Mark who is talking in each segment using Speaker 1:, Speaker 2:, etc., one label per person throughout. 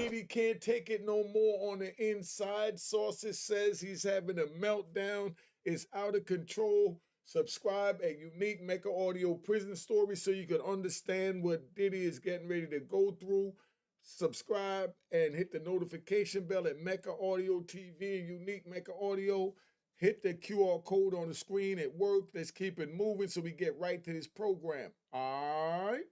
Speaker 1: Diddy can't take it no more on the inside. Sources says he's having a meltdown. It's out of control. Subscribe at Unique Mecca Audio Prison Story so you can understand what Diddy is getting ready to go through. Subscribe and hit the notification bell at Mecca Audio TV and Unique Mecca Audio. Hit the QR code on the screen at work. Let's keep it moving so we get right to this program. All right.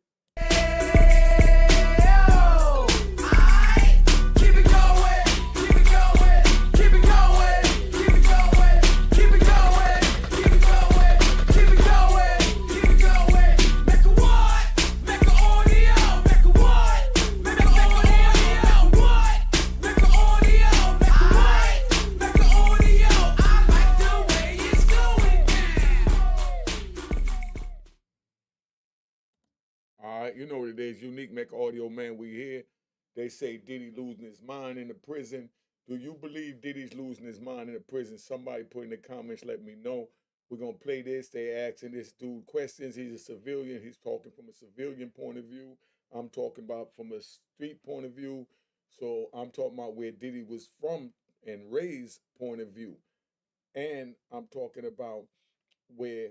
Speaker 1: All right, you know what it is. Unique Mecca Audio, man, we here. They say Diddy losing his mind in the prison. Do you believe Diddy's losing his mind in the prison? Somebody put in the comments, let me know. We're going to play this. They asking this dude questions. He's a civilian. He's talking from a civilian point of view. I'm talking about from a street point of view. So I'm talking about where Diddy was from and raised point of view. And I'm talking about where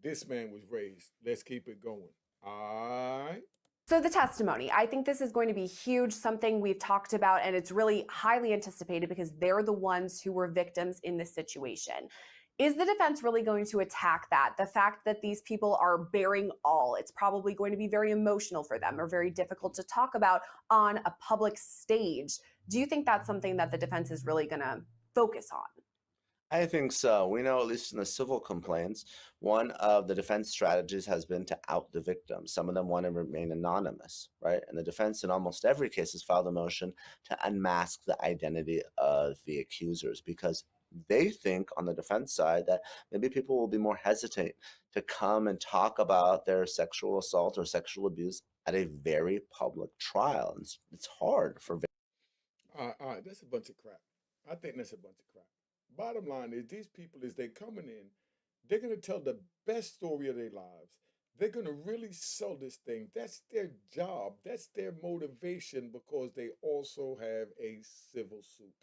Speaker 1: this man was raised. Let's keep it going. All right.
Speaker 2: So the testimony, I think this is going to be huge, something we've talked about, and it's really highly anticipated because they're the ones who were victims in this situation. Is the defense really going to attack that? The fact that these people are bearing all, it's probably going to be very emotional for them or very difficult to talk about on a public stage. Do you think that's something that the defense is really going to focus on?
Speaker 3: I think so. We know, at least in the civil complaints, one of the defense strategies has been to out the victim. Some of them want to remain anonymous, right? And the defense in almost every case has filed a motion to unmask the identity of the accusers because they think on the defense side that maybe people will be more hesitant to come and talk about their sexual assault or sexual abuse at a very public trial. And it's hard for victims.
Speaker 1: All right, that's a bunch of crap. I think that's a bunch of crap. Bottom line is these people, as they're coming in, they're going to tell the best story of their lives. They're going to really sell this thing. That's their job. That's their motivation because they also have a civil suit.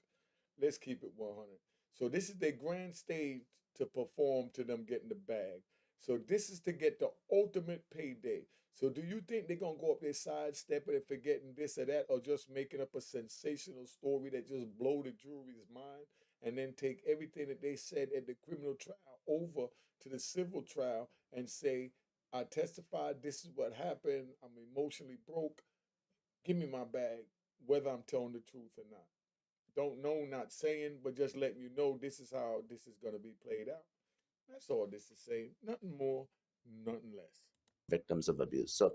Speaker 1: Let's keep it 100. So this is their grand stage to perform to them getting the bag. So this is to get the ultimate payday. So do you think they're going to go up there sidestepping and forgetting this or that or just making up a sensational story that just blow the jury's mind? And then take everything that they said at the criminal trial over to the civil trial and say, I testified, this is what happened, I'm emotionally broke, give me my bag, whether I'm telling the truth or not. Don't know, not saying, but just letting you know this is how this is going to be played out. That's all this is saying. Nothing more, nothing less.
Speaker 3: Victims of abuse. So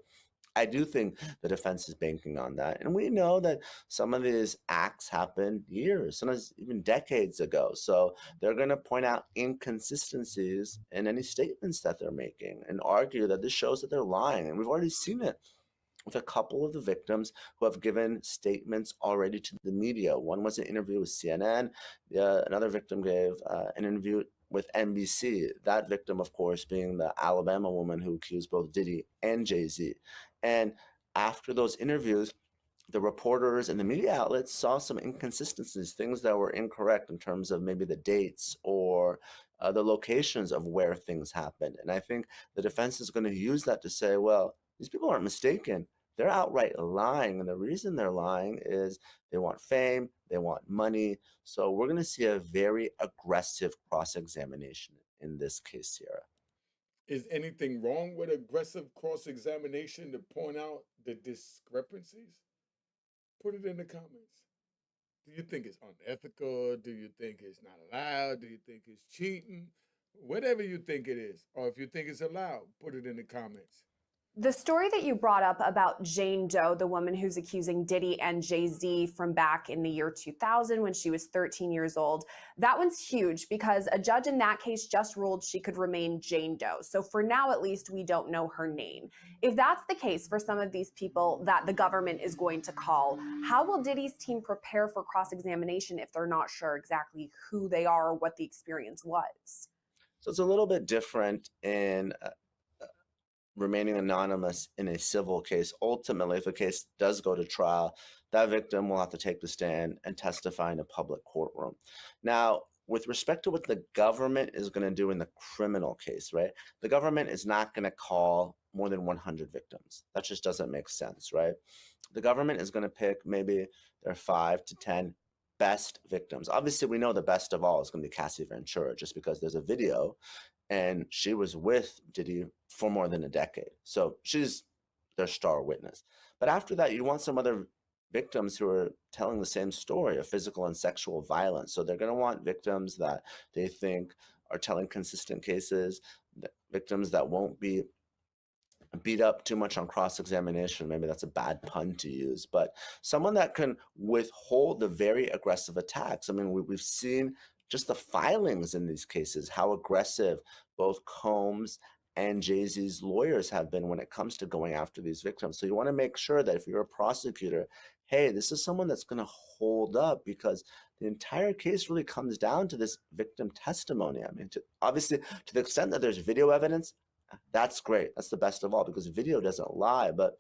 Speaker 3: I do think the defense is banking on that. And we know that some of these acts happened years, sometimes even decades ago. So they're going to point out inconsistencies in any statements that they're making and argue that this shows that they're lying. And we've already seen it with a couple of the victims who have given statements already to the media. One was an interview with CNN. Another victim gave an interview with NBC, that victim, of course, being the Alabama woman who accused both Diddy and Jay-Z. And after those interviews, the reporters and the media outlets saw some inconsistencies, things that were incorrect in terms of maybe the dates or the locations of where things happened. And I think the defense is going to use that to say, well, these people aren't mistaken. They're outright lying. And the reason they're lying is they want fame, they want money. So we're going to see a very aggressive cross-examination in this case, Sierra.
Speaker 1: Is anything wrong with aggressive cross-examination to point out the discrepancies? Put it in the comments. Do you think it's unethical? Do you think it's not allowed? Do you think it's cheating? Whatever you think it is, or if you think it's allowed, put it in the comments.
Speaker 2: The story that you brought up about Jane Doe, the woman who's accusing Diddy and Jay-Z from back in the year 2000 when she was 13 years old, that one's huge because a judge in that case just ruled she could remain Jane Doe. So for now, at least, we don't know her name. If that's the case for some of these people that the government is going to call, how will Diddy's team prepare for cross-examination if they're not sure exactly who they are or what the experience was?
Speaker 3: So it's a little bit different in remaining anonymous in a civil case. Ultimately, if a case does go to trial, that victim will have to take the stand and testify in a public courtroom. Now, with respect to what the government is going to do in the criminal case, right? The government is not going to call more than 100 victims. That just doesn't make sense, right? The government is going to pick maybe their 5 to 10 best victims. Obviously, we know the best of all is going to be Cassie Ventura, just because there's a video and she was with Diddy for more than a decade. So she's their star witness. But after that, you want some other victims who are telling the same story of physical and sexual violence. So they're going to want victims that they think are telling consistent cases, victims that won't be beat up too much on cross-examination. Maybe that's a bad pun to use, but someone that can withhold the very aggressive attacks. I mean, we've seen just the filings in these cases, how aggressive both Combs and Jay-Z's lawyers have been when it comes to going after these victims. So you want to make sure that if you're a prosecutor, hey, this is someone that's going to hold up, because the entire case really comes down to this victim testimony. I mean, obviously, to the extent that there's video evidence, that's great. That's the best of all, because video doesn't lie. But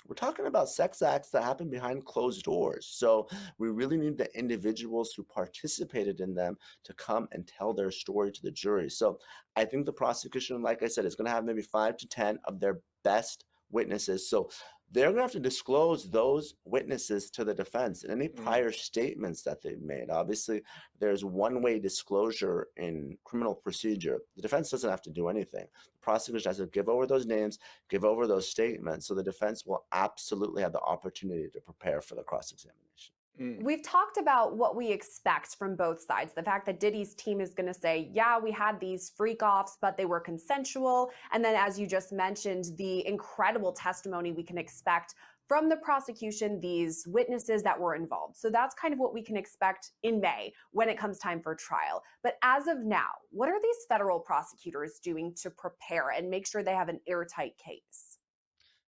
Speaker 3: we're talking about sex acts that happen behind closed doors. So we really need the individuals who participated in them to come and tell their story to the jury. So I think the prosecution, like I said, is going to have maybe 5 to 10 of their best witnesses. So they're going to have to disclose those witnesses to the defense and any prior statements that they've made. Obviously, there's one-way disclosure in criminal procedure. The defense doesn't have to do anything. The prosecution has to give over those names, give over those statements, so the defense will absolutely have the opportunity to prepare for the cross-examination.
Speaker 2: We've talked about what we expect from both sides. The fact that Diddy's team is going to say, yeah, we had these freak offs, but they were consensual. And then, as you just mentioned, the incredible testimony we can expect from the prosecution, these witnesses that were involved. So that's kind of what we can expect in May when it comes time for trial. But as of now, what are these federal prosecutors doing to prepare and make sure they have an airtight case?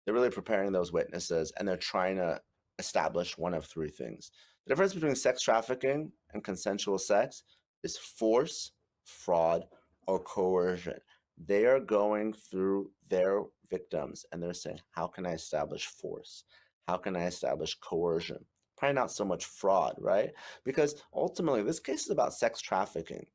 Speaker 3: They're really preparing those witnesses, and they're trying to establish one of 3 things. The difference between sex trafficking and consensual sex is force, fraud, or coercion. They are going through their victims and they're saying, how can I establish force? How can I establish coercion? Probably not so much fraud, right? Because ultimately, this case is about sex trafficking.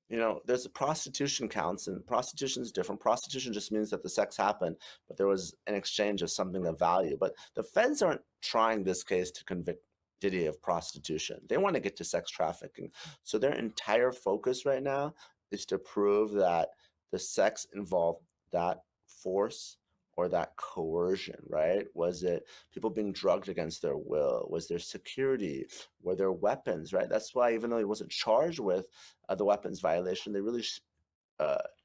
Speaker 3: You know, there's prostitution counts, and prostitution is different. Prostitution just means that the sex happened, but there was an exchange of something of value. But the feds aren't trying this case to convict Diddy of prostitution. They want to get to sex trafficking. So their entire focus right now is to prove that the sex involved that force or that coercion, right? Was it people being drugged against their will? Was there security? Were there weapons, right? That's why, even though he wasn't charged with the weapons violation, they really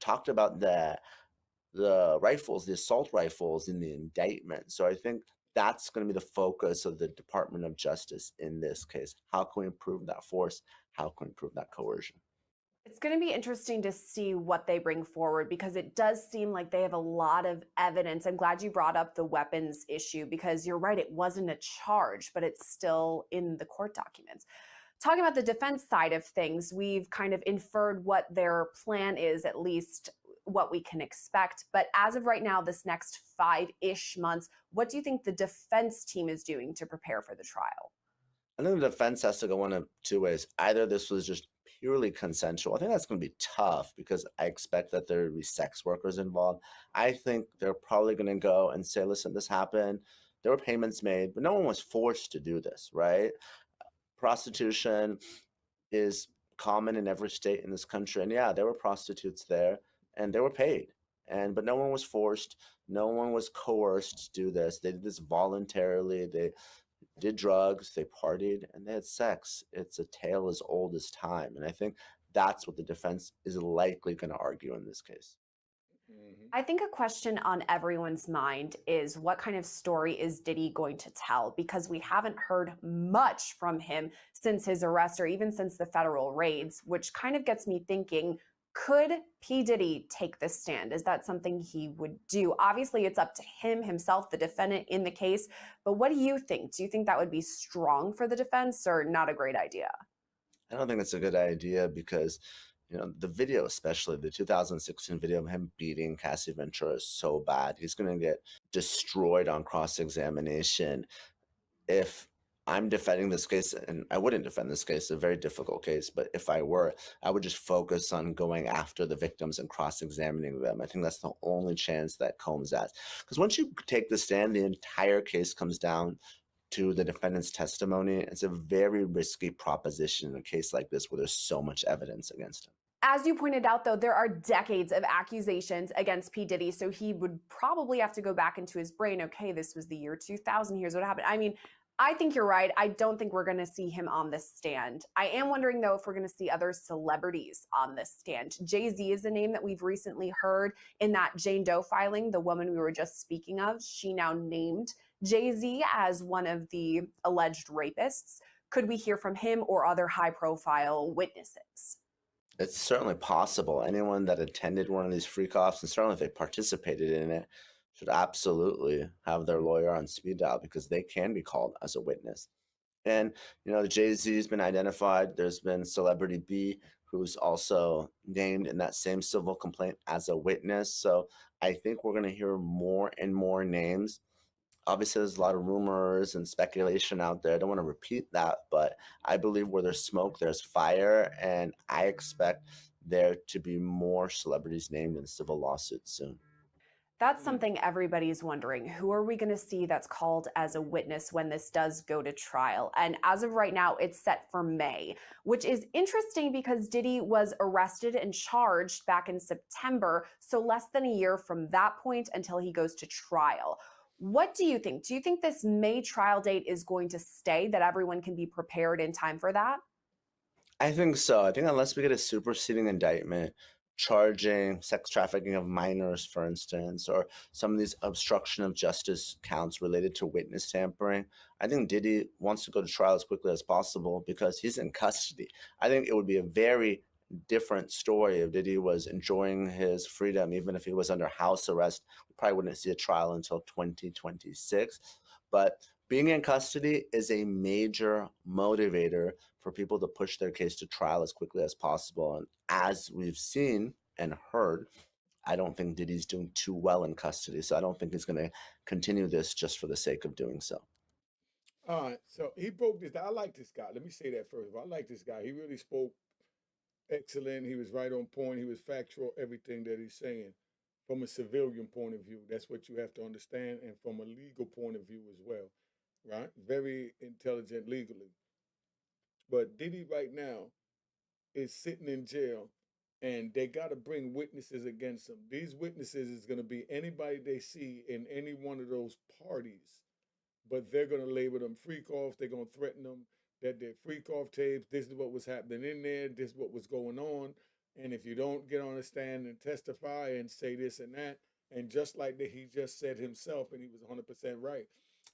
Speaker 3: talked about the rifles, the assault rifles in the indictment. So I think that's going to be the focus of the Department of Justice in this case. How can we improve that force? How can we improve that coercion?
Speaker 2: It's going to be interesting to see what they bring forward, because it does seem like they have a lot of evidence. I'm glad you brought up the weapons issue, because you're right, it wasn't a charge, but it's still in the court documents. Talking about the defense side of things, we've kind of inferred what their plan is, at least what we can expect. But as of right now, this next 5-ish months, what do you think the defense team is doing to prepare for the trial?
Speaker 3: I think the defense has to go one of 2 ways. Either this was just purely consensual. I think that's going to be tough, because I expect that there will be sex workers involved. I think they're probably going to go and say, listen, this happened. There were payments made, but no one was forced to do this, right? Prostitution is common in every state in this country. And yeah, there were prostitutes there and they were paid. But no one was forced. No one was coerced to do this. They did this voluntarily. They did drugs, they partied, and they had sex. It's a tale as old as time. And I think that's what the defense is likely going to argue in this case.
Speaker 2: I think a question on everyone's mind is, what kind of story is Diddy going to tell? Because we haven't heard much from him since his arrest, or even since the federal raids, which kind of gets me thinking, could P Diddy take this stand? Is that something he would do? Obviously, it's up to him himself, the defendant in the case. But what do you think? Do you think that would be strong for the defense, or not a great idea?
Speaker 3: I don't think it's a good idea, because You know, the video, especially the 2016 video of him beating Cassie Ventura, is so bad. He's going to get destroyed on cross-examination. If I'm defending this case, and I wouldn't defend this case, a very difficult case, but if I were, I would just focus on going after the victims and cross-examining them. I think that's the only chance that Combs has. Because once you take the stand, the entire case comes down to the defendant's testimony. It's a very risky proposition in a case like this where there's so much evidence against him.
Speaker 2: As you pointed out, though, there are decades of accusations against P. Diddy, so he would probably have to go back into his brain, okay, this was the year 2000, here's what happened. I mean, I think you're right. I don't think we're going to see him on this stand. I am wondering, though, if we're going to see other celebrities on this stand. Jay-Z is a name that we've recently heard in that Jane Doe filing, the woman we were just speaking of. She now named Jay-Z as one of the alleged rapists. Could we hear from him or other high-profile witnesses?
Speaker 3: It's certainly possible. Anyone that attended one of these freak-offs, and certainly if they participated in it, should absolutely have their lawyer on speed dial because they can be called as a witness. And, you know, Jay-Z has been identified. There's been Celebrity B, who's also named in that same civil complaint as a witness. So I think we're going to hear more and more names. Obviously, there's a lot of rumors and speculation out there. I don't want to repeat that, but I believe where there's smoke, there's fire. And I expect there to be more celebrities named in civil lawsuits soon.
Speaker 2: That's something everybody's wondering. Who are we going to see that's called as a witness when this does go to trial? And as of right now, it's set for May, which is interesting because Diddy was arrested and charged back in September, so less than a year from that point until he goes to trial. What do you think? Do you think this May trial date is going to stay, that everyone can be prepared in time for that?
Speaker 3: I think so. I think unless we get a superseding indictment charging sex trafficking of minors, for instance, or some of these obstruction of justice counts related to witness tampering, I think Diddy wants to go to trial as quickly as possible because he's in custody. I think it would be a very different story if Diddy was enjoying his freedom, even if he was under house arrest. We probably wouldn't see a trial until 2026. But being in custody is a major motivator for people to push their case to trial as quickly as possible. And as we've seen and heard, I don't think Diddy's doing too well in custody. So I don't think he's going to continue this just for the sake of doing so.
Speaker 1: All right, so he broke this. I like this guy. Let me say that first. I like this guy. He really spoke excellent. He was right on point. He was factual, everything that he's saying. From a civilian point of view, that's what you have to understand, and from a legal point of view as well, right? Very intelligent legally. But Diddy right now is sitting in jail, and they got to bring witnesses against him. These witnesses is going to be anybody they see in any one of those parties, but they're going to label them freak offs. They're going to threaten them that they're freak off tapes. This is what was happening in there. This is what was going on. And if you don't get on the stand and testify and say this and that, and just like that he just said himself, and he was 100% right,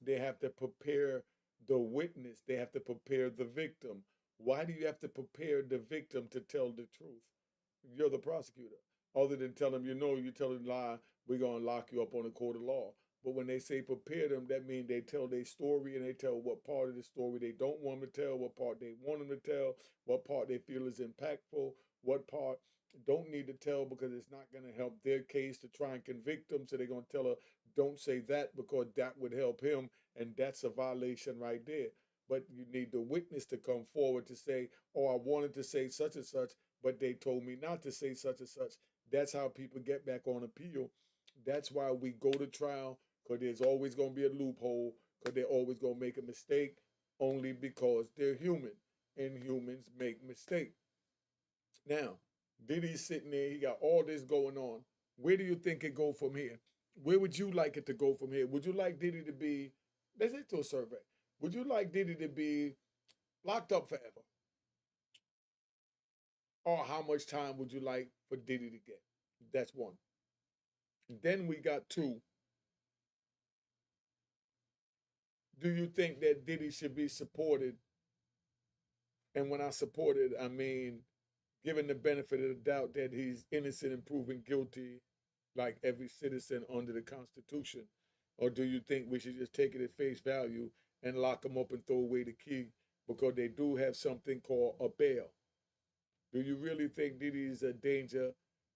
Speaker 1: they have to prepare the witness. They have to prepare the victim. Why do you have to prepare the victim to tell the truth? You're the prosecutor. Other than tell them, you tell them lie, we're going to lock you up on a court of law. But when they say prepare them, that means they tell their story and they tell what part of the story they don't want them to tell, what part they want them to tell, what part they feel is impactful, what part don't need to tell because it's not going to help their case to try and convict them. So they're going to tell her, don't say that because that would help him. And that's a violation right there. But you need the witness to come forward to say, oh, I wanted to say such and such, but they told me not to say such and such. That's how people get back on appeal. That's why we go to trial, because there's always going to be a loophole, because they're always going to make a mistake only because they're human, and humans make mistakes. Now, Diddy's sitting there, he got all this going on. Where do you think it go from here? Where would you like it to go from here? Would you like Diddy to be, let's do a survey. Would you like Diddy to be locked up forever? Or how much time would you like for Diddy to get? That's one. Then we got two. Do you think that Diddy should be supported? And when I support it, I mean, given the benefit of the doubt that he's innocent and proven guilty, like every citizen under the Constitution? Or do you think we should just take it at face value and lock him up and throw away the key because they do have something called a bail? Do you really think Diddy is a danger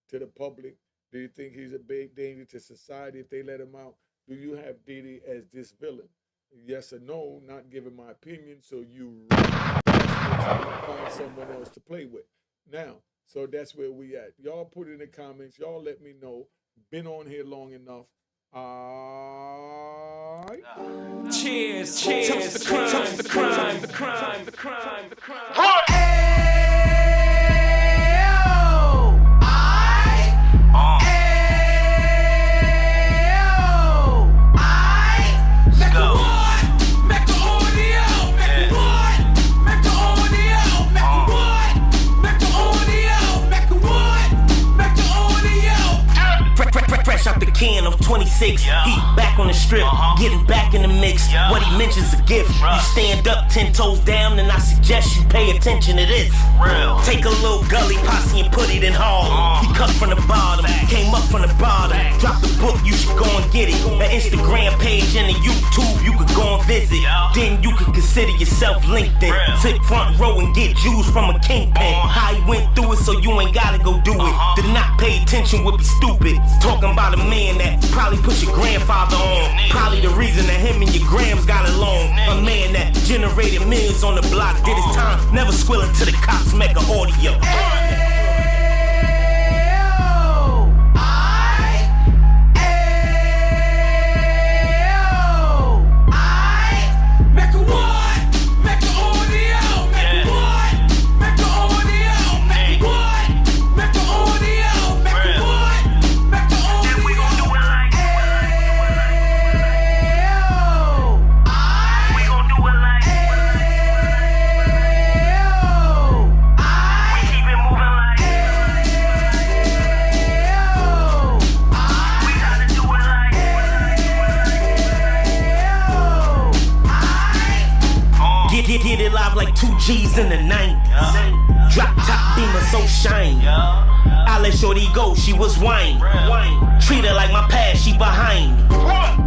Speaker 1: to the public? Do you think he's a big danger to society if they let him out? Do you have Diddy as this villain? Yes or no, not giving my opinion, so you find someone else to play with. Now, so that's where we at. Y'all put it in the comments. Y'all let me know. Been on here long enough. Cheers, cheers, toast the crime, toast the crime, the crime, the crime, the crime.
Speaker 4: Out the can of 26, he back on the strip, getting back in the mix. What he mentions a gift. You stand up 10 toes down, and I suggest you pay attention to this. Take a little gully posse and put it in hall. He cut from the bottom, came up from the bottom. Drop the book, you should go and get it. An Instagram page and a YouTube you could go and visit. Then you could consider yourself LinkedIn. Sit front row and get Jews from a kingpin. How he went through it, so you ain't gotta go do it. To not pay attention would be stupid. Talking about a man that probably put your grandfather on. Probably the reason that him and your grams got along. A man that generated millions on the block. Did his time, never squilling to the cops, Mecca audio. Get it live like 2 G's in the night. Drop top beamer so shiny. I let shorty go, she was wine. Treat her like my past, she behind me.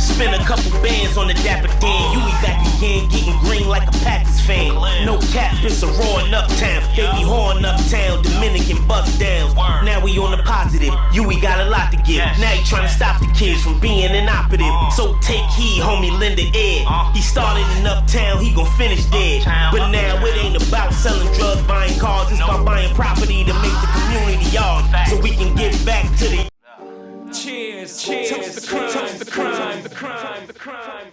Speaker 4: Spend a couple bands on the dapper Dan. You be back again, getting green like a Packers fan. No cap, it's a roaring uptown. They be horn uptown, Dominican bust downs. Now we on the positive, we got a lot to give. Now you trying to stop the kids from being inoperative. So take heed, homie, lend an ear. He started in uptown, he gon' finish there. But now it ain't about selling drugs, buying cars. It's about buying property to make the community yours, so we can get back to the cheers, cheers, toast the crime, the crime, the crime, the crime.